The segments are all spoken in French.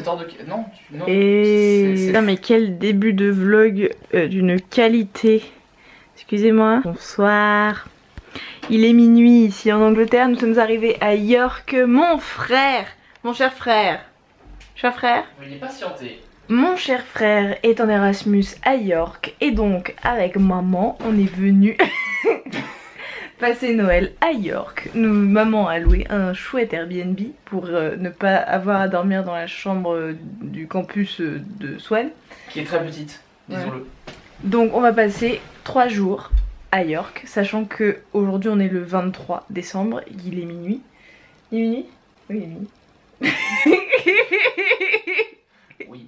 hors de... Non, non. Putain, mais quel début de vlog d'une qualité. Excusez-moi. Bonsoir. Il est minuit ici en Angleterre. Nous sommes arrivés à York. Mon frère, mon cher frère. Cher frère. Il est patienté. Mon cher frère est en Erasmus à York. Et donc, avec maman, on est venu passer Noël à York. Maman a loué un chouette Airbnb pour ne pas avoir à dormir dans la chambre du campus de Swan. Qui est très petite, disons-le. Ouais. Donc on va passer 3 jours à York, sachant que aujourd'hui on est le 23 décembre, il est minuit. Il est minuit? Oui, il est minuit. Oui.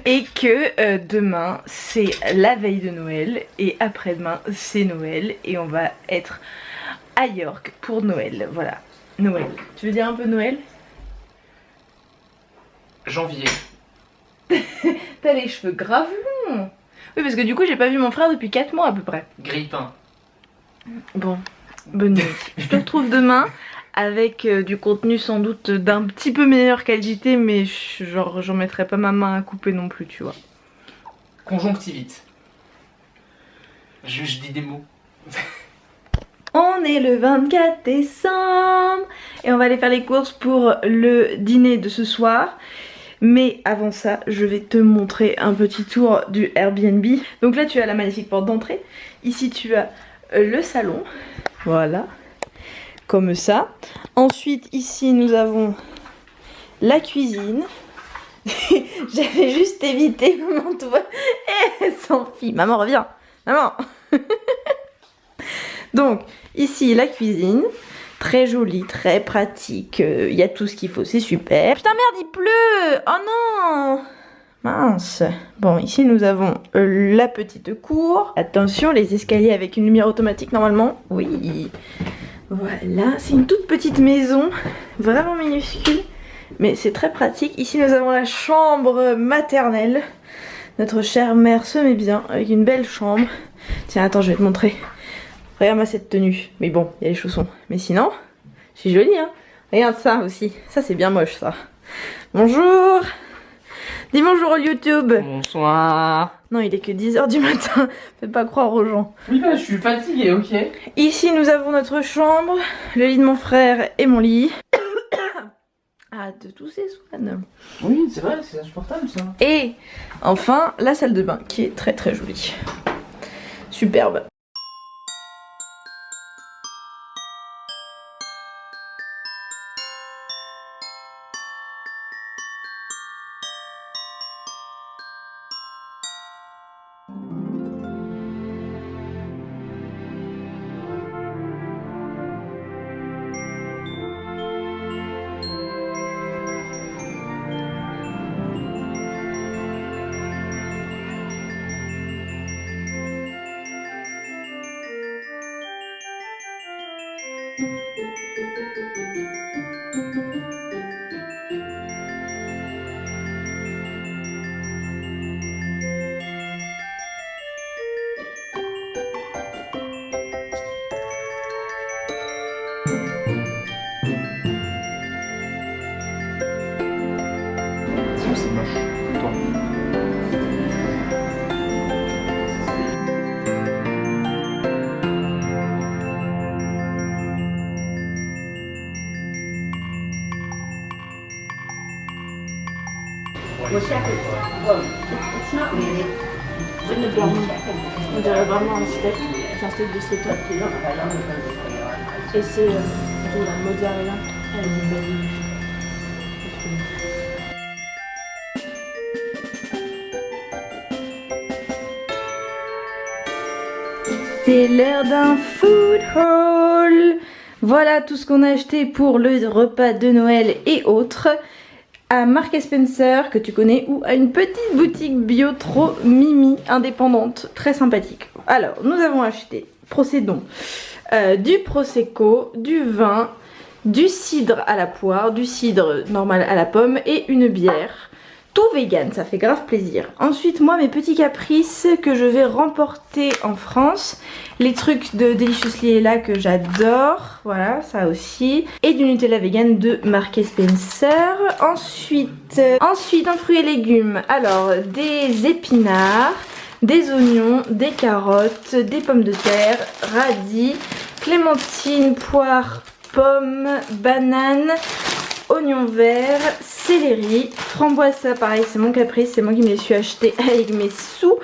Et que demain c'est la veille de Noël et après-demain c'est Noël et on va être à York pour Noël. Voilà, Noël. Tu veux dire un peu Noël? Janvier. T'as les cheveux grave longs. Oui, parce que du coup j'ai pas vu mon frère depuis 4 mois à peu près. Grille-pain. Bon, bonne nuit. Je te retrouve demain avec du contenu sans doute d'un petit peu meilleure qualité, mais genre j'en mettrai pas ma main à couper non plus, tu vois. Conjonctivite. Je dis des mots. On est le 24 décembre et on va aller faire les courses pour le dîner de ce soir. Mais avant ça, je vais te montrer un petit tour du Airbnb. Donc là tu as la magnifique porte d'entrée. Ici tu as le salon. Voilà. Comme ça. Ensuite ici nous avons la cuisine. J'avais juste évité maman, tu vois. Elle s'enfuit. Maman reviens. Maman. Donc ici la cuisine. Très jolie, très pratique. Il y a tout ce qu'il faut, c'est super. Putain merde, il pleut. Oh non. Mince. Bon, ici nous avons la petite cour. Attention, les escaliers avec une lumière automatique normalement. Oui. Voilà, c'est une toute petite maison, vraiment minuscule, mais c'est très pratique. Ici nous avons la chambre maternelle. Notre chère mère se met bien avec une belle chambre. Tiens, attends, je vais te montrer. Regarde-moi cette tenue. Mais bon, il y a les chaussons. Mais sinon, c'est joli, hein. Regarde ça aussi. Ça, c'est bien moche, ça. Bonjour. Dis bonjour au YouTube. Bonsoir. Non, il est que 10 h du matin. Fais pas croire aux gens. Oui, bah, je suis fatiguée, ok. Ici, nous avons notre chambre, le lit de mon frère et mon lit. Arrête de tousser, Swan. Oui, c'est vrai, c'est insupportable, ça. Et enfin, la salle de bain qui est très très jolie. Superbe. C'est moche. Toi. On dirait vraiment un steak. C'est un steak de steak. Et c'est de la mozzarella avec du basilic. C'est l'heure d'un food haul. Voilà tout ce qu'on a acheté pour le repas de Noël et autres. À Marks & Spencer, que tu connais, ou à une petite boutique bio trop mimi, indépendante, très sympathique. Alors, nous avons acheté, procédons, du prosecco, du vin, du cidre à la poire, du cidre normal à la pomme et une bière. tout vegan, ça fait grave plaisir. Ensuite, moi, mes petits caprices que je vais remporter en France. Les trucs de Deliciously là que j'adore, voilà, ça aussi. Et du Nutella vegan de Marks Spencer. Ensuite, en fruits et légumes, alors des épinards, des oignons, des carottes, des pommes de terre, radis, clémentine, poire, pommes, bananes, oignons verts, céleri, framboise, ça pareil c'est mon caprice, c'est moi qui me les suis achetés avec mes sous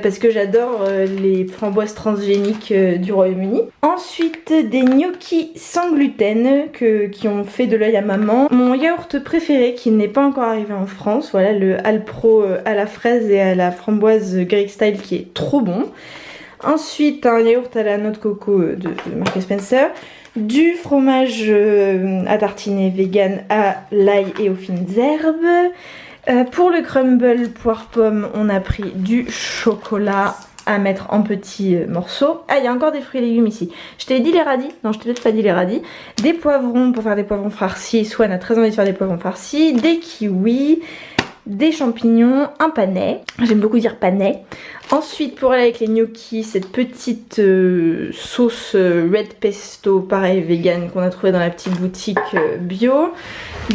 parce que j'adore les framboises transgéniques du Royaume-Uni. Ensuite des gnocchis sans gluten qui ont fait de l'œil à maman. Mon yaourt préféré qui n'est pas encore arrivé en France, voilà le Alpro à la fraise et à la framboise Greek Style qui est trop bon. Ensuite un yaourt à la noix de coco de Marks Spencer. Du fromage à tartiner vegan à l'ail et aux fines herbes. Pour le crumble poire pomme, on a pris du chocolat à mettre en petits morceaux. Ah, il y a encore des fruits et légumes ici. Je t'ai dit les radis? Non, je t'ai peut-être pas dit les radis. Des poivrons pour faire des poivrons farcis. Swan a très envie de faire des poivrons farcis. Des kiwis. Des champignons, un panais, j'aime beaucoup dire panais. Ensuite pour aller avec les gnocchis, cette petite sauce red pesto, pareil vegan qu'on a trouvé dans la petite boutique bio.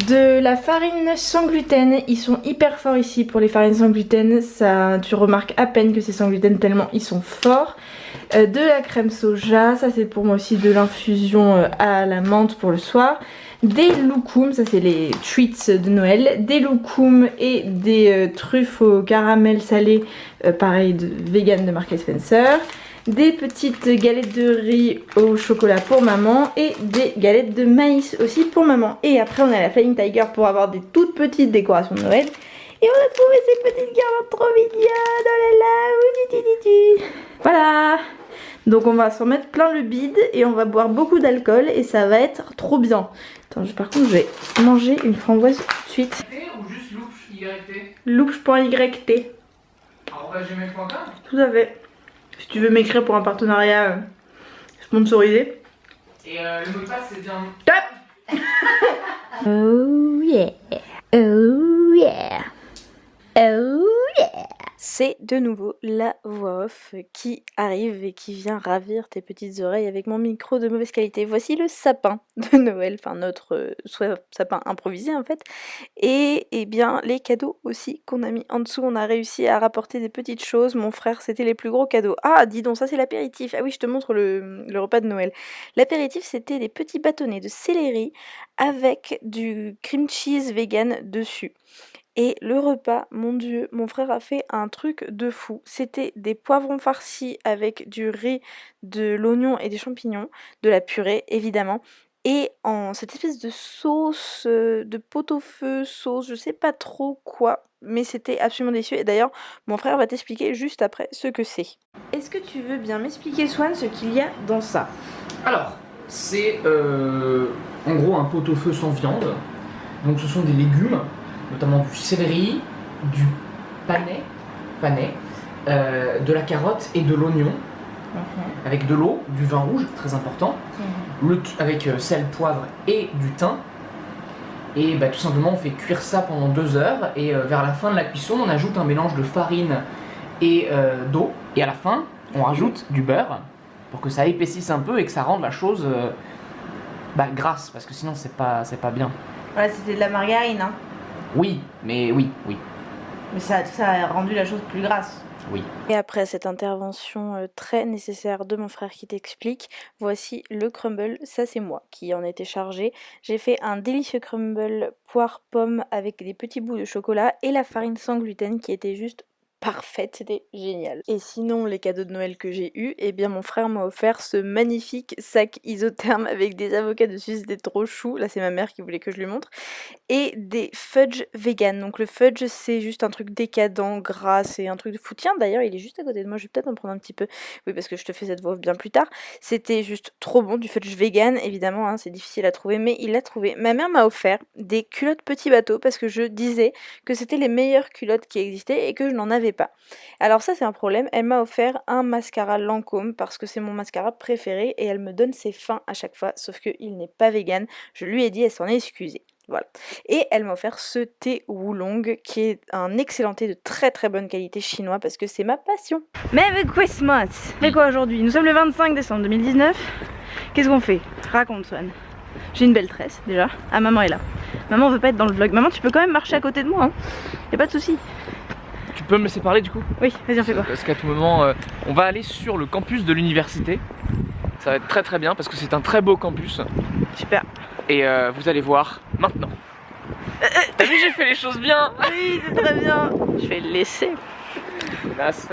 De la farine sans gluten, ils sont hyper forts ici pour les farines sans gluten, ça, tu remarques à peine que c'est sans gluten tellement ils sont forts. De la crème soja, ça c'est pour moi aussi de l'infusion à la menthe pour le soir. Des loukoums, ça c'est les treats de Noël, des loukoums et des truffes au caramel salé, pareil de vegan de Marks Spencer. Des petites galettes de riz au chocolat pour maman et des galettes de maïs aussi pour maman. Et après on est à la Flying Tiger pour avoir des toutes petites décorations de Noël. Et on a trouvé ces petites guirlandes trop mignonnes, oh là là, voilà. Donc on va s'en mettre plein le bide et on va boire beaucoup d'alcool et ça va être trop bien. Attends, par contre je vais manger une framboise tout de suite. Ou juste louche YT? Louche.yt. @gmail.com. Tout à fait. Si tu veux m'écrire pour un partenariat sponsorisé. Et le mot de passe c'est bien. Top. Oh yeah. Oh yeah. Oh yeah. C'est de nouveau la voix off qui arrive et qui vient ravir tes petites oreilles avec mon micro de mauvaise qualité. Voici le sapin de Noël, enfin notre soit sapin improvisé en fait. Et bien les cadeaux aussi qu'on a mis en dessous, on a réussi à rapporter des petites choses. Mon frère, c'était les plus gros cadeaux. Ah, dis donc, ça c'est l'apéritif. Ah oui, je te montre le repas de Noël. L'apéritif, c'était des petits bâtonnets de céleri avec du cream cheese vegan dessus. Et le repas, mon dieu, mon frère a fait un truc de fou. C'était des poivrons farcis avec du riz, de l'oignon et des champignons, de la purée évidemment, et en cette espèce de sauce, de pot-au-feu, sauce, je sais pas trop quoi, mais c'était absolument délicieux. Et d'ailleurs, mon frère va t'expliquer juste après ce que c'est. Est-ce que tu veux bien m'expliquer, Swan, ce qu'il y a dans ça? Alors, c'est en gros un pot-au-feu sans viande. Donc ce sont des légumes, notamment du céleri, du panais, de la carotte et de l'oignon, avec de l'eau, du vin rouge, très important, avec sel, poivre et du thym. Et bah, tout simplement on fait cuire ça pendant 2 heures et vers la fin de la cuisson on ajoute un mélange de farine et d'eau. Et à la fin on rajoute du beurre pour que ça épaississe un peu et que ça rende la chose grasse, parce que sinon c'est pas bien. Voilà, c'était de la margarine, hein. Oui, mais oui. Mais ça a rendu la chose plus grasse. Oui. Et après cette intervention très nécessaire de mon frère qui t'explique, voici le crumble. Ça c'est moi qui en étais chargée. J'ai fait un délicieux crumble poire-pomme avec des petits bouts de chocolat et la farine sans gluten qui était juste parfaite, c'était génial. Et sinon, les cadeaux de Noël que j'ai eus, eh bien mon frère m'a offert ce magnifique sac isotherme avec des avocats dessus, c'était trop chou. Là c'est ma mère qui voulait que je lui montre. Et des fudge vegan. Donc le fudge c'est juste un truc décadent, gras, c'est un truc de fou. Tiens d'ailleurs il est juste à côté de moi, je vais peut-être en prendre un petit peu. Oui, parce que je te fais cette voix bien plus tard. C'était juste trop bon, du fudge vegan évidemment, hein, c'est difficile à trouver, mais il l'a trouvé. Ma mère m'a offert des culottes petit bateau parce que je disais que c'était les meilleures culottes qui existaient et que je n'en avais pas. Alors ça c'est un problème, elle m'a offert un mascara Lancôme parce que c'est mon mascara préféré et elle me donne ses fins à chaque fois, sauf qu'il n'est pas vegan. Je lui ai dit, elle s'en est excusée. Voilà. Et elle m'a offert ce thé Oolong qui est un excellent thé de très très bonne qualité chinois parce que c'est ma passion. Merry Christmas. On fait quoi aujourd'hui? Nous sommes le 25 décembre 2019. Qu'est-ce qu'on fait? Raconte Swan. J'ai une belle tresse déjà. Ah, maman est là. Maman veut pas être dans le vlog. Maman, tu peux quand même marcher à côté de moi, hein. Y a pas de souci. Tu peux me laisser parler du coup? Oui, vas-y, on fait quoi? Parce qu'à tout moment, on va aller sur le campus de l'université. Ça va être très très bien parce que c'est un très beau campus. Super. Et vous allez voir maintenant. T'as vu, j'ai fait les choses bien. Oui, c'est très bien. Je vais le laisser. Classe.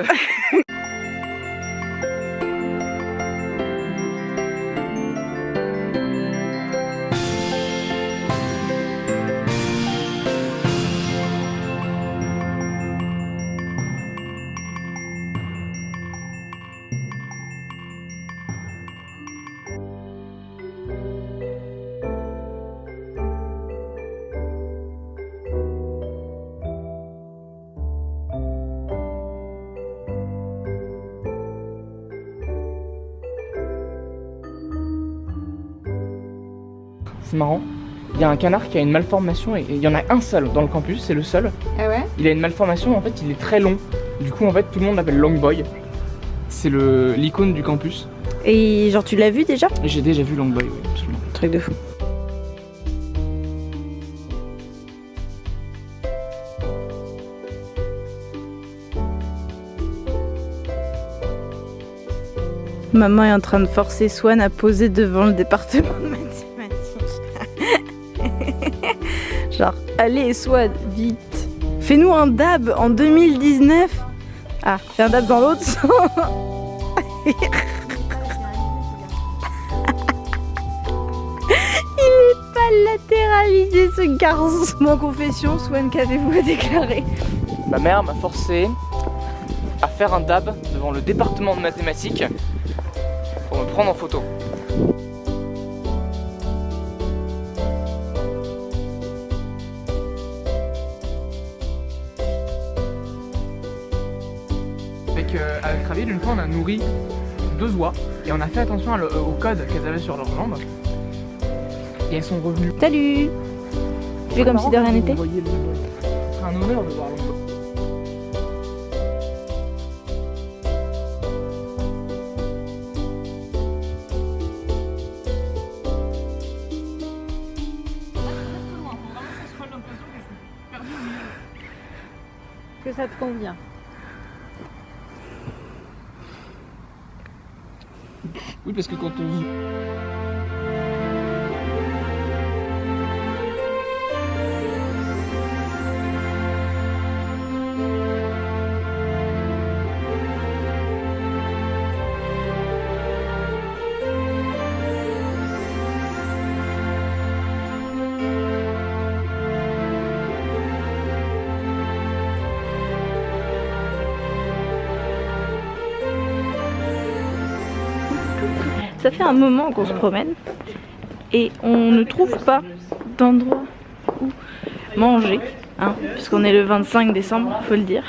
C'est marrant, il y a un canard qui a une malformation et il y en a un seul dans le campus, c'est le seul. Ah ouais? Il a une malformation, en fait il est très long. Du coup en fait tout le monde l'appelle Long Boy. C'est l'icône du campus. Et genre tu l'as vu déjà? J'ai déjà vu Long Boy, oui, absolument. Truc de fou. Maman est en train de forcer Swan à poser devant le département de mathématiques. Genre, allez Swan, vite. Fais-nous un dab en 2019. Ah, fais un dab dans l'autre sens. Il est pas latéralisé ce garçon. Mon confession, Swan, qu'avez-vous à déclarer? Ma mère m'a forcé à faire un dab devant le département de mathématiques pour me prendre en photo. Avec Raviel, une fois on a nourri 2 oies et on a fait attention au code qu'elles avaient sur leurs jambes. Et elles sont revenues. Salut. Tu fais comme si de rien n'était? C'est un honneur de voir l'ombre. Que ça te convient. Oui, parce que quand on... Ça fait un moment qu'on se promène et on ne trouve pas d'endroit où manger, hein, puisqu'on est le 25 décembre, faut le dire.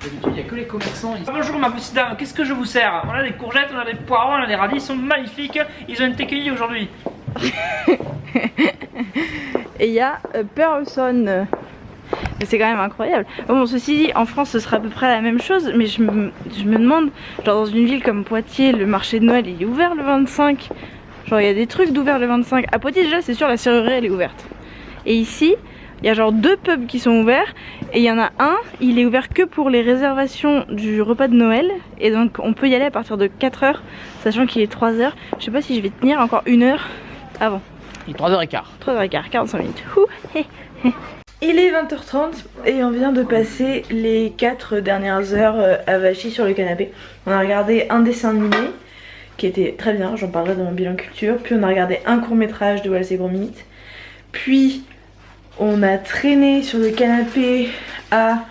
D'habitude, il n'y a que les commerçants ici. Bonjour ma petite dame, qu'est-ce que je vous sers? On a des courgettes, on a des poireaux, on a des radis, ils sont magnifiques, ils ont été cueillis aujourd'hui. Et il y a Person. C'est quand même incroyable. Bon, ceci dit, en France ce sera à peu près la même chose, mais je me demande, genre dans une ville comme Poitiers, le marché de Noël il est ouvert le 25. Genre il y a des trucs d'ouvert le 25. À Poitiers déjà c'est sûr la serrurerie elle est ouverte. Et ici, il y a genre 2 pubs qui sont ouverts et il y en a un, il est ouvert que pour les réservations du repas de Noël. Et donc on peut y aller à partir de 4h, sachant qu'il est 3h. Je sais pas si je vais tenir encore 1 heure avant. Il est 3h15. 3h15, 45 minutes. Ouh, hé, hé. Il est 20h30 et on vient de passer les 4 dernières heures avachis sur le canapé. On a regardé un dessin animé qui était très bien, j'en parlerai dans mon bilan culture. Puis on a regardé un court-métrage de Wallace et Gromit. Puis on a traîné sur le canapé à,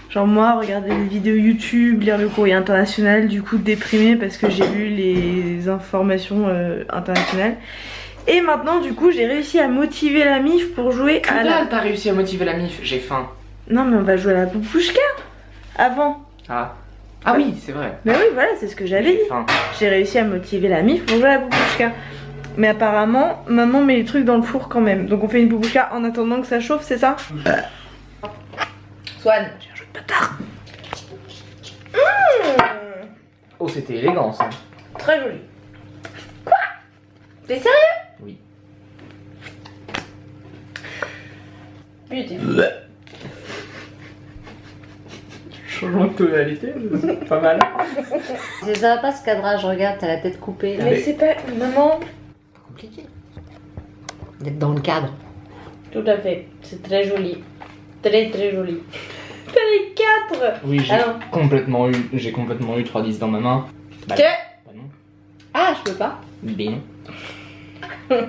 genre moi, regarder des vidéos YouTube, lire le courrier international, du coup déprimée parce que j'ai lu les informations internationales. Et maintenant du coup j'ai réussi à motiver la MIF pour jouer à la... T'as réussi à motiver la MIF, j'ai faim. Non mais on va jouer à la poupouchka avant. Ah oui, c'est vrai. Mais oui voilà, c'est ce que j'avais dit. Faim. J'ai réussi à motiver la MIF pour jouer à la poupouchka. Mais apparemment, maman met les trucs dans le four quand même. Donc on fait une boubouka en attendant que ça chauffe, c'est ça? Swan, j'ai un jeu de bâtard. Oh, c'était élégant ça. Très joli. Quoi? T'es sérieux? Oui. Beautiful. Changement de tonalité, c'est pas mal. Ça va pas ce cadrage, regarde, t'as la tête coupée là. Mais c'est pas... Maman... C'est compliqué d'être dans le cadre. Tout à fait, c'est très joli. Très très joli. T'as les 4. Oui, j'ai Alors. complètement eu 3-10 dans ma main. Bah, Que bah non. Ah, je peux pas. Ben non.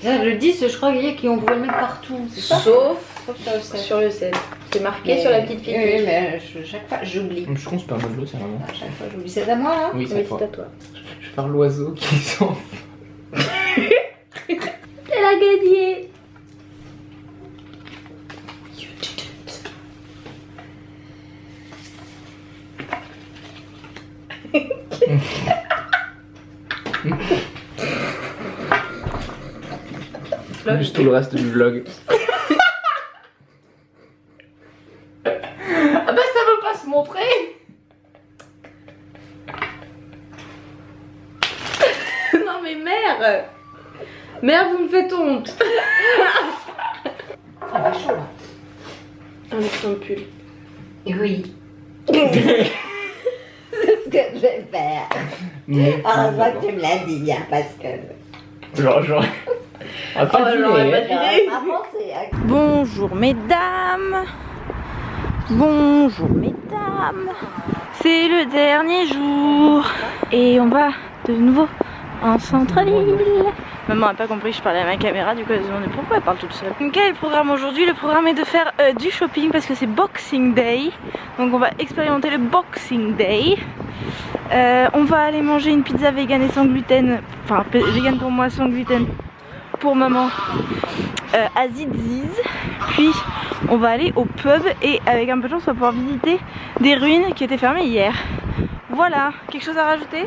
Ça, le 10, je crois qu'on pouvait le mettre partout, c'est ça? Sauf Sauf sur le 7. sur le 7. C'est marqué Mais- sur la petite Oui, figure. mais chaque fois, j'oublie. Je pense que c'est pas mal ça vraiment. À chaque fois, j'oublie. C'est à moi, là? Oui, Oui, c'est c'est toi. à toi. Je vais faire l'oiseau qui s'en. Elle a gagné. Juste tout le reste du vlog. Ah bah ça veut pas se montrer. Non mais mère. Mère, vous me faites honte. Ça fait chaud, là. Avec ton pull. Oui. C'est ce que je vais faire. Mais. Heureusement que tu me l'as dit, hein, parce que... Genre. Ah, pas Oh, du j'aurais lait. pas dit. J'aurais pas pensé, hein. Bonjour mesdames. Bonjour mesdames. C'est le dernier jour. Et on va de nouveau en centre-ville. Maman n'a pas compris que je parlais à ma caméra, du coup elle se demandait pourquoi elle parle toute seule. Donc quel est le programme aujourd'hui? Le programme est de faire du shopping parce que c'est Boxing Day. Donc on va expérimenter le Boxing Day. On va aller manger une pizza vegan et sans gluten. Enfin vegan pour moi, sans gluten pour maman. À Zidziz. Puis on va aller au pub et avec un peu de chance on va pouvoir visiter des ruines qui étaient fermées hier. Voilà, quelque chose à rajouter?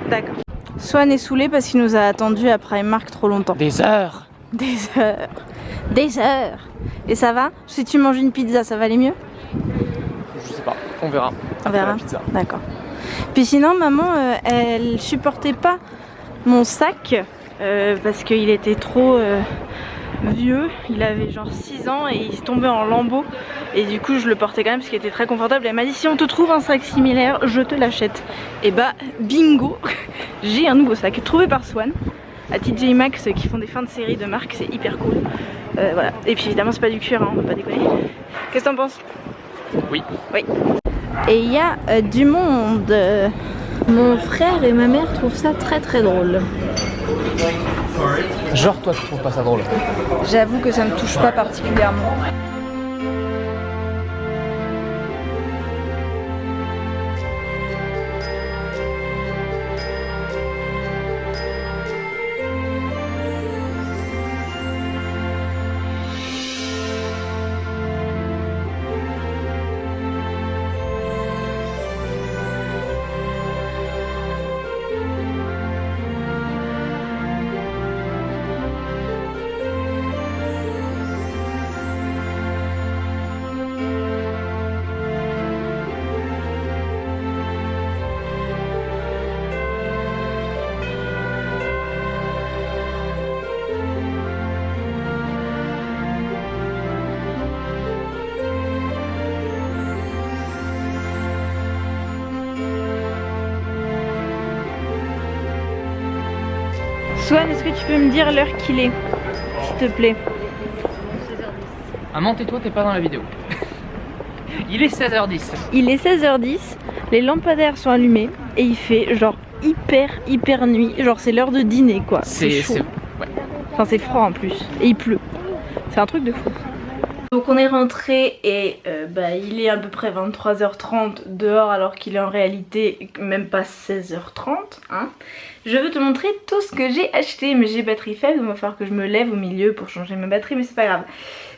D'accord. Swan est saoulé parce qu'il nous a attendu à Primark trop longtemps. Des heures. Des heures. Des heures. Et ça va? Si tu manges une pizza, ça va aller mieux? Je sais pas, on verra. On verra. La pizza. D'accord. Puis sinon, maman, elle supportait pas mon sac parce qu'il était trop vieux. Il avait genre 6 ans et il tombait en lambeaux. Et du coup, je le portais quand même parce qu'il était très confortable. Elle m'a dit si on te trouve un sac similaire, je te l'achète. Et bah, bingo, j'ai un nouveau sac trouvé par Swan à TJ Maxx qui font des fins de série de marque. C'est hyper cool. Voilà. Et puis évidemment, c'est pas du cuir, hein, on va pas déconner. Qu'est-ce que t'en penses? Oui. Oui. Et il y a du monde. Mon frère et ma mère trouvent ça très très drôle. Genre toi tu trouves pas ça drôle? J'avoue que ça me touche pas particulièrement. Swan, est-ce que tu peux me dire l'heure qu'il est, s'il te plaît? Maman, tais-toi, t'es pas dans la vidéo. Il est 16h10. Il est 16h10, les lampadaires sont allumés et il fait genre hyper nuit. Genre c'est l'heure de dîner quoi. C'est chaud. Ouais. Enfin c'est froid en plus et il pleut. C'est un truc de fou. Donc on est rentré et il est à peu près 23h30 dehors alors qu'il est en réalité même pas 16h30 hein. je veux te montrer tout ce que j'ai acheté, mais j'ai batterie faible, donc il va falloir que je me lève au milieu pour changer ma batterie, mais c'est pas grave.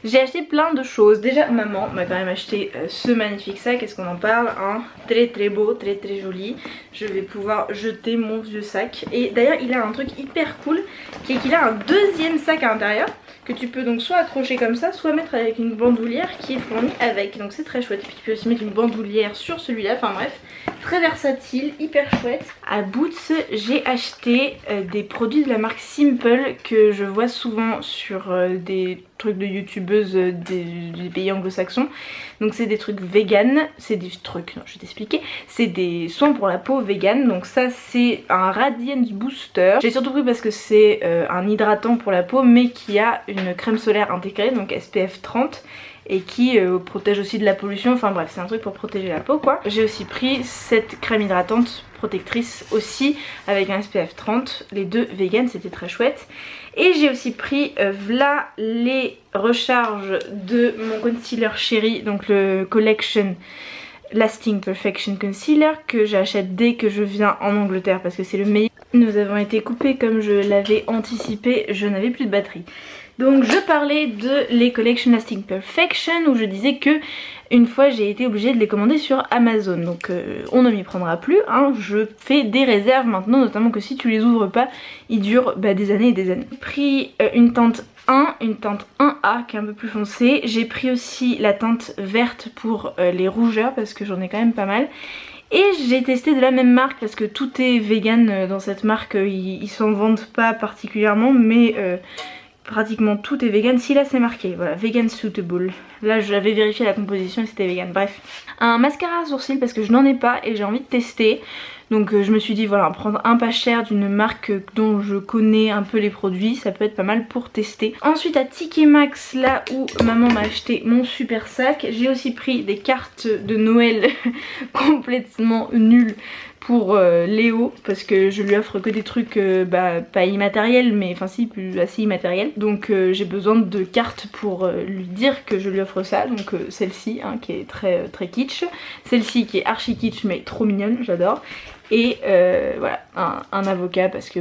J'ai acheté plein de choses. Déjà maman m'a quand même acheté ce magnifique sac, est-ce qu'on en parle hein? Très très beau, très très joli. Je vais pouvoir jeter mon vieux sac. Et d'ailleurs il a un truc hyper cool, qui est qu'il a un deuxième sac à l'intérieur, que tu peux donc soit accrocher comme ça, soit mettre avec une bandoulière qui est fournie avec. Donc c'est très chouette. Et puis tu peux aussi mettre une bandoulière sur celui-là, enfin bref. Très versatile, hyper chouette. À Boots, j'ai acheté des produits de la marque Simple que je vois souvent sur des trucs de youtubeuses des pays anglo-saxons. Donc c'est des trucs vegan, c'est des trucs, non je vais t'expliquer, c'est des soins pour la peau vegan. Donc ça c'est un Radiance Booster. J'ai surtout pris parce que c'est un hydratant pour la peau mais qui a une crème solaire intégrée, donc SPF 30. Et qui protège aussi de la pollution, enfin bref c'est un truc pour protéger la peau quoi. J'ai aussi pris cette crème hydratante protectrice aussi avec un SPF 30, les deux vegan, c'était très chouette. Et j'ai aussi pris voilà les recharges de mon concealer chéri, donc le Collection Lasting Perfection Concealer que j'achète dès que je viens en Angleterre parce que c'est le meilleur. Nous avons été coupés comme je l'avais anticipé, je n'avais plus de batterie. Donc je parlais de les Collection Lasting Perfection où je disais que une fois j'ai été obligée de les commander sur Amazon. Donc on ne m'y prendra plus, hein. Je fais des réserves maintenant, notamment que si tu les ouvres pas, ils durent des années et des années. J'ai pris une teinte 1, une teinte 1A qui est un peu plus foncée. J'ai pris aussi la teinte verte pour les rougeurs parce que j'en ai quand même pas mal. Et j'ai testé de la même marque parce que tout est vegan dans cette marque, ils s'en vendent pas particulièrement mais... pratiquement tout est vegan. Si là c'est marqué, voilà, vegan suitable. Là j'avais vérifié la composition et c'était vegan. Bref, un mascara à sourcils parce que je n'en ai pas et j'ai envie de tester. Donc je me suis dit voilà, prendre un pas cher d'une marque dont je connais un peu les produits, ça peut être pas mal pour tester. Ensuite à TK Maxx, là où maman m'a acheté mon super sac, j'ai aussi pris des cartes de Noël complètement nulles pour Léo parce que je lui offre que des trucs pas immatériels mais enfin si assez immatériels. Donc j'ai besoin de cartes pour lui dire que je lui offre ça. Donc celle-ci hein, qui est très très kitsch, celle-ci qui est archi kitsch mais trop mignonne, j'adore. Et voilà, un avocat parce que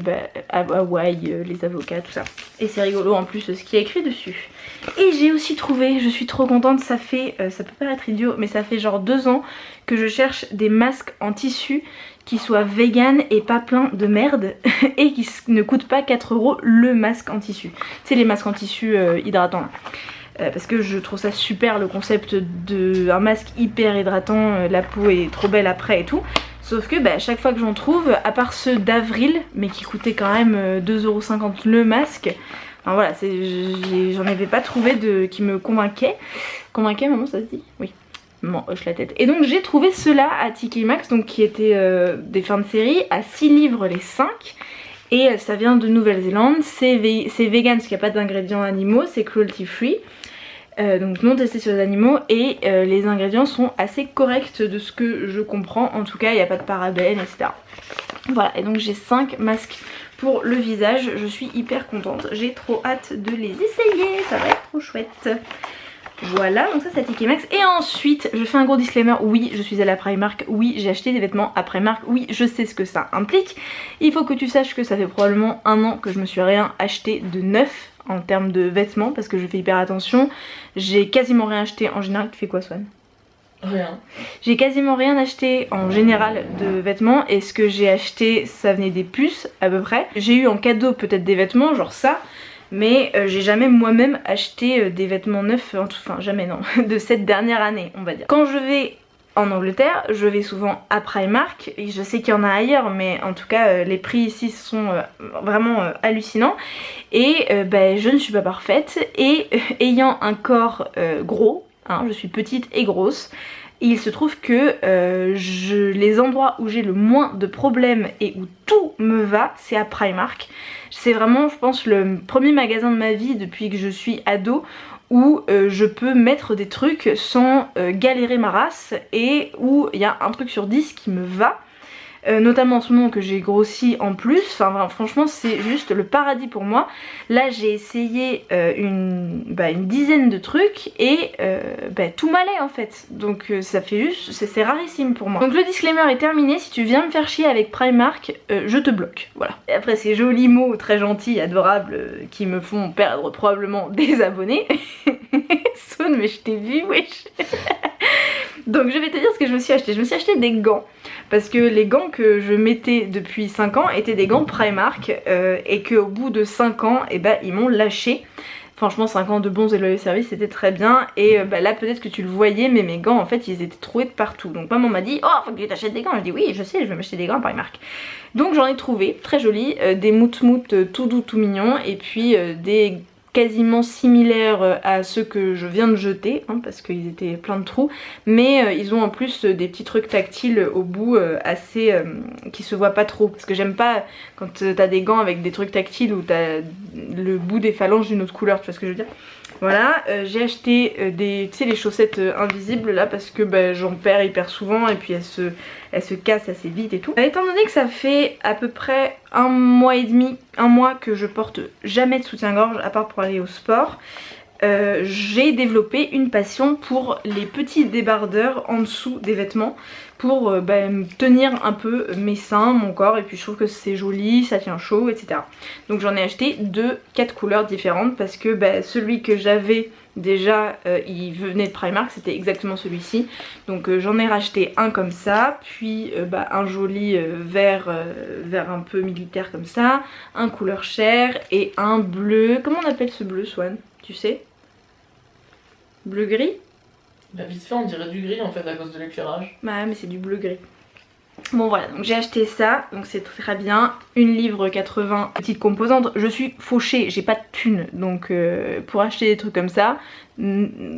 Hawaï, les avocats, tout ça. Et c'est rigolo en plus ce qui est écrit dessus. Et j'ai aussi trouvé, je suis trop contente, ça fait, ça peut paraître idiot, mais ça fait genre 2 ans que je cherche des masques en tissu qui soient vegan et pas plein de merde et qui ne coûtent pas 4 € le masque en tissu. C'est les masques en tissu hydratants là. Parce que je trouve ça super le concept d'un masque hyper hydratant, la peau est trop belle après et tout. Sauf que à chaque fois que j'en trouve, à part ceux d'avril, mais qui coûtaient quand même 2,50 € le masque, enfin voilà, j'en avais pas trouvé qui me convainquaient. Convainquait maman, ça se dit? Oui. Maman hoche la tête. Et donc j'ai trouvé ceux-là à TK Maxx, donc qui étaient des fins de série, à 6 livres les 5. Et ça vient de Nouvelle-Zélande, c'est vegan parce qu'il n'y a pas d'ingrédients animaux, c'est cruelty free. Donc non testé sur les animaux et les ingrédients sont assez corrects de ce que je comprends, en tout cas il n'y a pas de parabènes etc. Voilà, et donc j'ai 5 masques pour le visage, je suis hyper contente, j'ai trop hâte de les essayer, ça va être trop chouette. Voilà, donc ça c'est TK Maxx. Et ensuite, je fais un gros disclaimer, oui je suis allée à Primark, oui j'ai acheté des vêtements à Primark, oui je sais ce que ça implique. Il faut que tu saches que ça fait probablement 1 an que je me suis rien acheté de neuf en termes de vêtements parce que je fais hyper attention. J'ai quasiment rien acheté en général. Tu fais quoi Swan? Rien. J'ai quasiment rien acheté en général de vêtements et ce que j'ai acheté ça venait des puces à peu près. J'ai eu en cadeau peut-être des vêtements genre ça, mais j'ai jamais moi-même acheté des vêtements neufs, enfin jamais non, de cette dernière année on va dire. Quand je vais en Angleterre, je vais souvent à Primark, et je sais qu'il y en a ailleurs mais en tout cas les prix ici sont vraiment hallucinants et je ne suis pas parfaite et ayant un corps gros, hein, je suis petite et grosse, il se trouve que les endroits où j'ai le moins de problèmes et où tout me va c'est à Primark. C'est vraiment je pense le premier magasin de ma vie depuis que je suis ado où je peux mettre des trucs sans galérer ma race et où il y a un truc sur 10 qui me va. notamment en ce moment que j'ai grossi en plus. Enfin franchement c'est juste le paradis pour moi. Là j'ai essayé une dizaine de trucs et tout m'allait en fait. Donc ça fait juste, c'est rarissime pour moi. Donc le disclaimer est terminé, si tu viens me faire chier avec Primark, je te bloque, voilà. Et après ces jolis mots très gentils, adorables, qui me font perdre probablement des abonnés. Swan, mais je t'ai vu, wesh. Donc je vais te dire ce que je me suis acheté. Je me suis acheté des gants. Parce que les gants que je mettais depuis 5 ans étaient des gants Primark. Et qu'au bout de 5 ans, ils m'ont lâché. Franchement 5 ans de bons et loyaux services c'était très bien. Et là peut-être que tu le voyais, mais mes gants en fait ils étaient troués de partout. Donc maman m'a dit, oh faut que tu t'achètes des gants. Je dis oui je sais, je vais m'acheter des gants Primark. Donc j'en ai trouvé, très jolis, des mout-mout tout doux tout mignons. Et puis des quasiment similaires à ceux que je viens de jeter, hein, parce qu'ils étaient plein de trous, mais ils ont en plus des petits trucs tactiles au bout assez qui se voient pas trop, parce que j'aime pas quand t'as des gants avec des trucs tactiles où t'as le bout des phalanges d'une autre couleur, tu vois ce que je veux dire. Voilà, j'ai acheté tu sais les chaussettes invisibles là parce que j'en perds hyper souvent et puis elles se cassent assez vite et tout. Étant donné que ça fait à peu près 1 mois et demi, 1 mois que je porte jamais de soutien-gorge à part pour aller au sport, j'ai développé une passion pour les petits débardeurs en dessous des vêtements pour tenir un peu mes seins, mon corps, et puis je trouve que c'est joli, ça tient chaud, etc. Donc j'en ai acheté 4 couleurs différentes parce que celui que j'avais déjà il venait de Primark, c'était exactement celui-ci. Donc j'en ai racheté un comme ça, puis un joli vert un peu militaire comme ça, un couleur chair et un bleu. Comment on appelle ce bleu, Swan? Tu sais? Bleu gris? Vite fait on dirait du gris en fait à cause de l'éclairage. Bah mais c'est du bleu gris. Bon voilà, donc j'ai acheté ça, donc c'est très bien. 1,80 livre, petite composante. Je suis fauchée, j'ai pas de thune, donc pour acheter des trucs comme ça,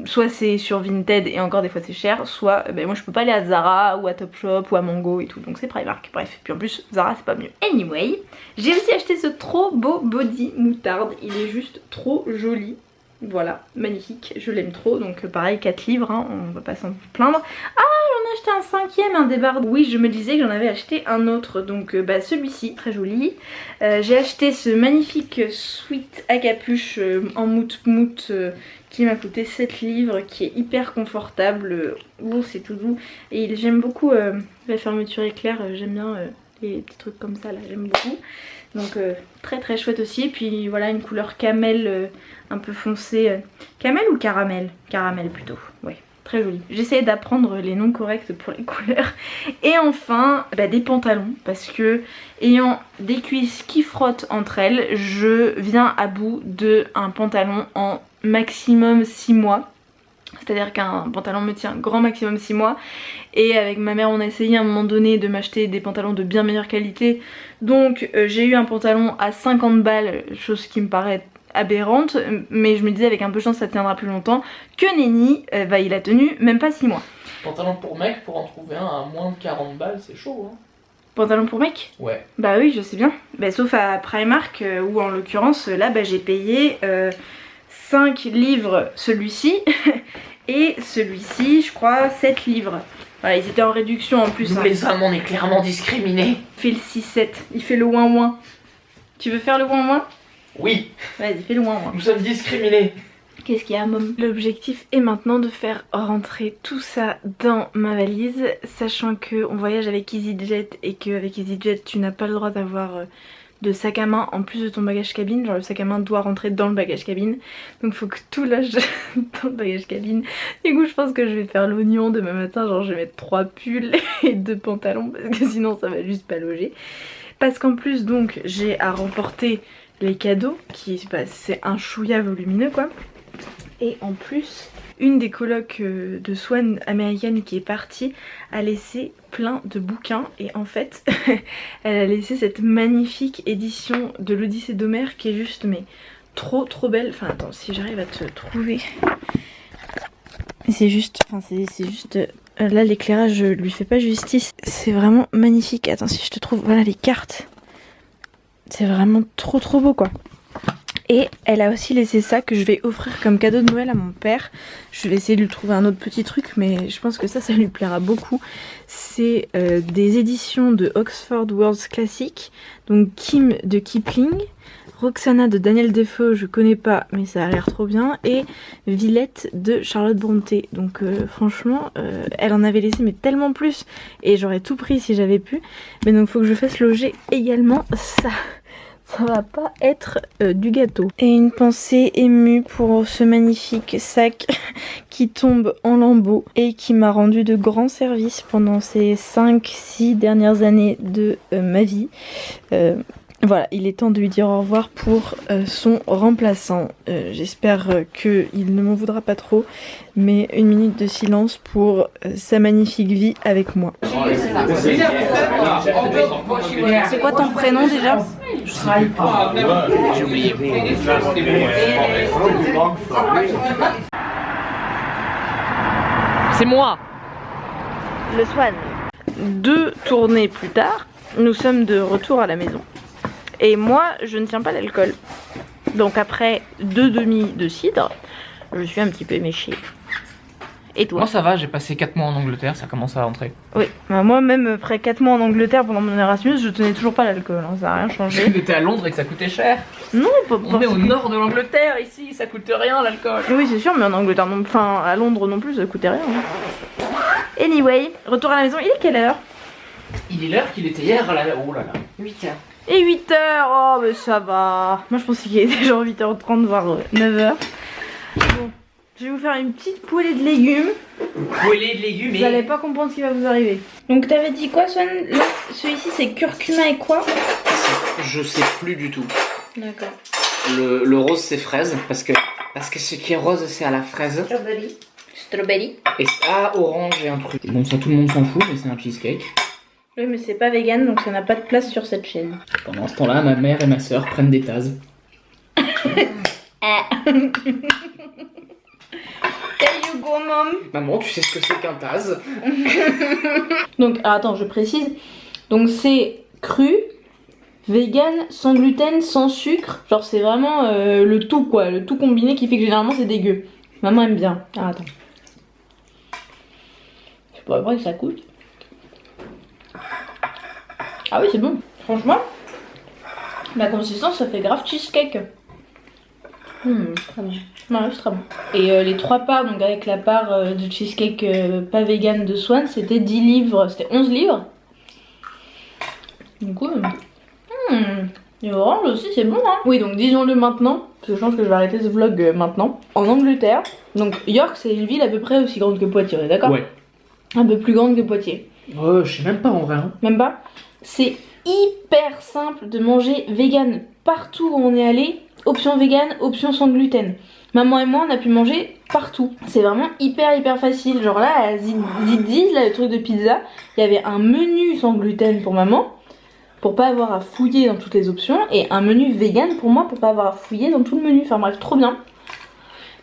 soit c'est sur Vinted et encore des fois c'est cher, soit moi je peux pas aller à Zara ou à Topshop ou à Mango et tout, donc c'est Primark. Bref, puis en plus Zara c'est pas mieux. Anyway, j'ai aussi acheté ce trop beau body moutarde, il est juste trop joli. Voilà, magnifique, je l'aime trop, donc pareil 4 livres, hein, on va pas s'en plaindre. Ah, j'en ai acheté un 5e, un débardeur. Oui, je me disais que j'en avais acheté un autre, donc celui-ci, très joli. J'ai acheté ce magnifique sweat à capuche en mout-mout qui m'a coûté 7 livres, qui est hyper confortable, c'est tout doux. Et j'aime beaucoup la fermeture éclair, j'aime bien les petits trucs comme ça là, j'aime beaucoup. Donc très très chouette aussi. Et puis voilà, une couleur camel un peu foncée. Camel ou caramel? Caramel plutôt, ouais. Très joli. J'essaie d'apprendre les noms corrects pour les couleurs. Et enfin, des pantalons. Parce que ayant des cuisses qui frottent entre elles, je viens à bout d'un pantalon en maximum 6 mois. C'est-à-dire qu'un pantalon me tient grand maximum 6 mois. Et avec ma mère on a essayé à un moment donné de m'acheter des pantalons de bien meilleure qualité. Donc j'ai eu un pantalon à 50 balles, chose qui me paraît aberrante, mais je me disais avec un peu de chance ça tiendra plus longtemps. Que nenni, il a tenu même pas 6 mois. Pantalon pour mec, pour en trouver un à moins de 40 balles, c'est chaud hein. Pantalon pour mec? Ouais. Bah oui, je sais bien. Sauf à Primark, où en l'occurrence là j'ai payé 5 livres celui-ci et celui-ci je crois 7 livres. Voilà, ils étaient en réduction en plus. Nous les hommes on est clairement discriminés. Il fait le 6-7, il fait le ouin-ouin. Tu veux faire le ouin-ouin? Oui. Vas-y, fais le ouin-ouin. Nous sommes discriminés. Qu'est-ce qu'il y a, môme? L'objectif est maintenant de faire rentrer tout ça dans ma valise, sachant qu'on voyage avec EasyJet et qu'avec EasyJet tu n'as pas le droit d'avoir de sac à main en plus de ton bagage cabine. Genre le sac à main doit rentrer dans le bagage cabine, donc faut que tout lâche dans le bagage cabine. Du coup je pense que je vais faire l'oignon demain matin, genre je vais mettre 3 pulls et 2 pantalons parce que sinon ça va juste pas loger. Parce qu'en plus donc j'ai à remporter les cadeaux, qui c'est un chouïa volumineux quoi. Et en plus, une des colocs de Swan américaine qui est partie a laissé plein de bouquins. Et en fait, elle a laissé cette magnifique édition de l'Odyssée d'Homère qui est juste mais trop trop belle. Enfin attends, si j'arrive à te trouver. C'est juste, là l'éclairage lui fait pas justice. C'est vraiment magnifique. Attends, si je te trouve, voilà les cartes. C'est vraiment trop trop beau quoi. Et elle a aussi laissé ça que je vais offrir comme cadeau de Noël à mon père. Je vais essayer de lui trouver un autre petit truc, mais je pense que ça lui plaira beaucoup. C'est des éditions de Oxford Words Classic, donc Kim de Kipling, Roxana de Daniel Defoe, je connais pas mais ça a l'air trop bien, et Villette de Charlotte Brontë. Donc franchement elle en avait laissé mais tellement plus et j'aurais tout pris si j'avais pu. Mais donc faut que je fasse loger également ça. Ça va pas être du gâteau. Et une pensée émue pour ce magnifique sac qui tombe en lambeaux et qui m'a rendu de grands services pendant ces 5-6 dernières années de ma vie. Voilà, il est temps de lui dire au revoir pour son remplaçant. J'espère qu'il ne m'en voudra pas trop, mais une minute de silence pour sa magnifique vie avec moi. C'est quoi ton prénom déjà? J'ai oublié. C'est moi. Le Swan. 2 tournées plus tard, nous sommes de retour à la maison. Et moi, je ne tiens pas l'alcool. Donc après 2 demi de cidre, je suis un petit peu éméchée. Et toi? Moi ça va, j'ai passé 4 mois en Angleterre, ça commence à rentrer. Oui, bah moi même après 4 mois en Angleterre pendant mon Erasmus, je tenais toujours pas l'alcool, hein, ça n'a rien changé. Tu étais à Londres et que ça coûtait cher. Non, pas On est au nord de l'Angleterre ici, ça coûte rien l'alcool. Oui, c'est sûr, mais en Angleterre, non... enfin à Londres non plus, ça coûtait rien. Hein. Anyway, retour à la maison, il est quelle heure? Il est l'heure qu'il était hier, oh là là. 8h. Et 8h, oh mais ça va. Moi je pensais qu'il était genre 8h30 voire 9h. Bon, je vais vous faire une petite poêlée de légumes. Poêlée de légumes Vous allez pas comprendre ce qui va vous arriver. Donc t'avais dit quoi Swan? Là, celui-ci c'est curcuma et quoi? Je sais plus du tout. D'accord. Le rose c'est fraise, parce que ce qui est rose c'est à la fraise. Strawberry. Et ça, orange et un truc. Bon ça tout le monde s'en fout, mais c'est un cheesecake. Oui mais c'est pas vegan donc ça n'a pas de place sur cette chaîne. Pendant ce temps-là, ma mère et ma soeur prennent des tasses. There you go mom. Maman, tu sais ce que c'est qu'un tase? Donc attends, je précise. Donc c'est cru, vegan, sans gluten, sans sucre. Genre c'est vraiment le tout quoi, le tout combiné qui fait que généralement c'est dégueu. Maman aime bien. Ah attends. Je sais pas après que ça coûte. Ah oui c'est bon. Franchement, la consistance ça fait grave cheesecake. Très bon. Ouais, c'est très bon. Et les 3 parts, donc avec la part de cheesecake pas vegan de Swan, c'était 10 livres, c'était 11 livres. Du coup, et orange aussi, c'est bon hein. Oui, donc disons-le maintenant, parce que je pense que je vais arrêter ce vlog maintenant. En Angleterre, donc York c'est une ville à peu près aussi grande que Poitiers, on est d'accord? Ouais. Un peu plus grande que Poitiers. Je sais même pas en vrai. Hein. Même pas. C'est hyper simple de manger vegan partout où on est allé. Option vegan, option sans gluten. Maman et moi on a pu manger partout. C'est vraiment hyper facile. Genre là à Zizzi's, là le truc de pizza, il y avait un menu sans gluten pour maman, pour pas avoir à fouiller dans toutes les options, et un menu vegan pour moi pour pas avoir à fouiller dans tout le menu. Enfin bref, trop bien.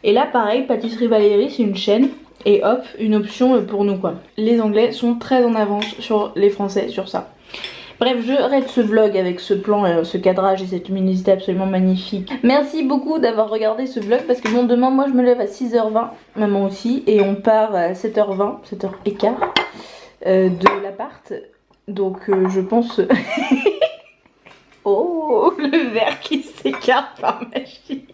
Et là pareil, Pâtisserie Valérie, c'est une chaîne. Et hop, une option pour nous quoi. Les Anglais sont très en avance sur les Français sur ça. Bref, je rate ce vlog avec ce plan, ce cadrage et cette luminosité absolument magnifique. Merci beaucoup d'avoir regardé ce vlog parce que bon, demain moi je me lève à 6h20, maman aussi, et on part à 7h20, 7h15 de l'appart. Donc je pense... Oh, le verre qui s'écarte par magie.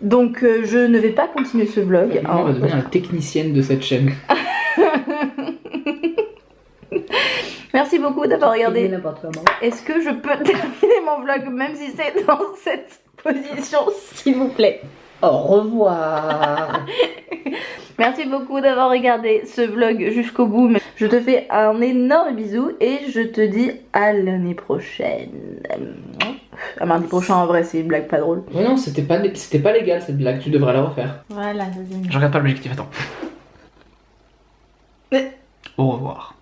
Donc je ne vais pas continuer ce vlog. On va devenir la technicienne de cette chaîne. Merci beaucoup d'avoir regardé. Est-ce que je peux terminer mon vlog même si c'est dans cette position s'il vous plaît? Au revoir. Merci beaucoup d'avoir regardé ce vlog jusqu'au bout. Je te fais un énorme bisou et je te dis à l'année prochaine. À mardi prochain en vrai, c'est une blague pas drôle. Ouais non, c'était pas légal cette blague, tu devrais la refaire. Voilà, ça c'est... Je regarde pas l'objectif, attends. Au revoir.